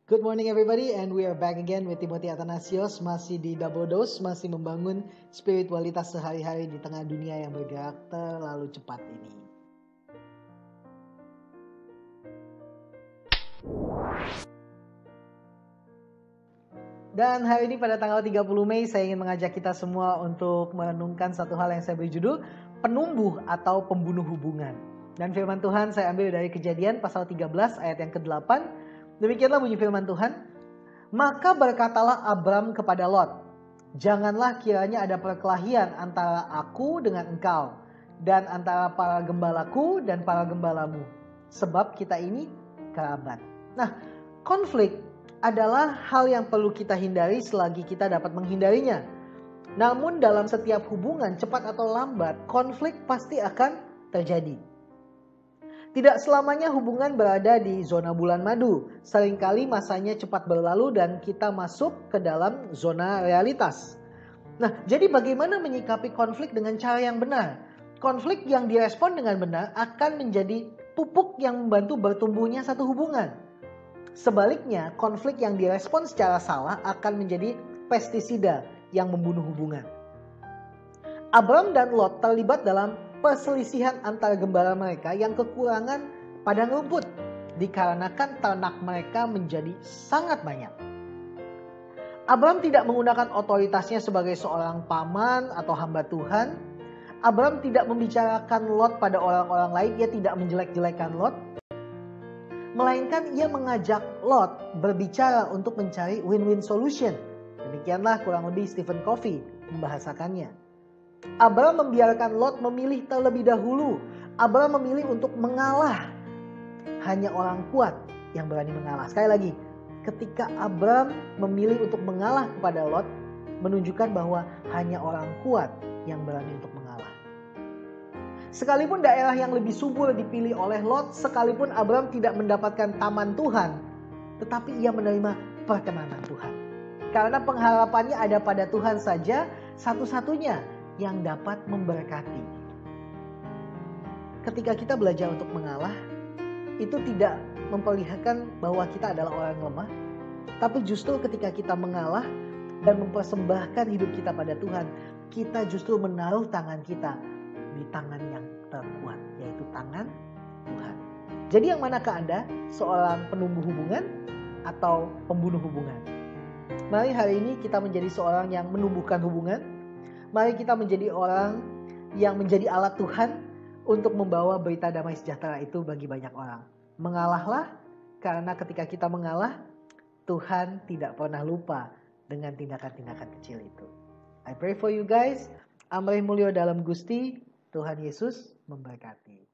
Good morning everybody, and we are back again with Timothy Athanasios, masih di Double Dose, masih membangun spiritualitas sehari-hari di tengah dunia yang bergerak terlalu cepat ini. Dan hari ini pada tanggal 30 Mei saya ingin mengajak kita semua untuk merenungkan satu hal yang saya beri judul penumbuh atau pembunuh hubungan. Dan firman Tuhan saya ambil dari Kejadian pasal 13 ayat yang ke-8. Demikianlah bunyi firman Tuhan. Maka berkatalah Abram kepada Lot, janganlah kiranya ada perkelahian antara aku dengan engkau, dan antara para gembalaku dan para gembalamu, sebab kita ini kerabat. Nah, konflik adalah hal yang perlu kita hindari selagi kita dapat menghindarinya. Namun dalam setiap hubungan, cepat atau lambat, konflik pasti akan terjadi. Tidak selamanya hubungan berada di zona bulan madu. Seringkali masanya cepat berlalu dan kita masuk ke dalam zona realitas. Nah, jadi bagaimana menyikapi konflik dengan cara yang benar? Konflik yang direspon dengan benar akan menjadi pupuk yang membantu bertumbuhnya satu hubungan. Sebaliknya, konflik yang direspon secara salah akan menjadi pestisida yang membunuh hubungan. Abram dan Lot terlibat dalam perselisihan antara gembala mereka yang kekurangan padang rumput dikarenakan ternak mereka menjadi sangat banyak. Abram tidak menggunakan otoritasnya sebagai seorang paman atau hamba Tuhan. Abram tidak membicarakan Lot pada orang-orang lain, ia tidak menjelek-jelekan Lot. Melainkan ia mengajak Lot berbicara untuk mencari win-win solution. Demikianlah kurang lebih Stephen Covey membahasakannya. Abram membiarkan Lot memilih terlebih dahulu. Abram memilih untuk mengalah. Hanya orang kuat yang berani mengalah. Sekali lagi, ketika Abram memilih untuk mengalah kepada Lot, menunjukkan bahwa hanya orang kuat yang berani untuk mengalah. Sekalipun daerah yang lebih subur dipilih oleh Lot, sekalipun Abram tidak mendapatkan taman Tuhan, tetapi ia menerima perkenanan Tuhan. Karena pengharapannya ada pada Tuhan saja, satu-satunya yang dapat memberkati. Ketika kita belajar untuk mengalah, itu tidak memperlihatkan bahwa kita adalah orang lemah, tapi justru ketika kita mengalah dan mempersembahkan hidup kita pada Tuhan, kita justru menaruh tangan kita di tangan yang terkuat, yaitu tangan Tuhan. Jadi yang manakah Anda? Seorang penumbuh hubungan atau pembunuh hubungan? Mari hari ini kita menjadi seorang yang menumbuhkan hubungan. Mari kita menjadi orang yang menjadi alat Tuhan untuk membawa berita damai sejahtera itu bagi banyak orang. Mengalahlah, karena ketika kita mengalah, Tuhan tidak pernah lupa dengan tindakan-tindakan kecil itu. I pray for you guys. Amrih mulyo dalam Gusti, Tuhan Yesus memberkati.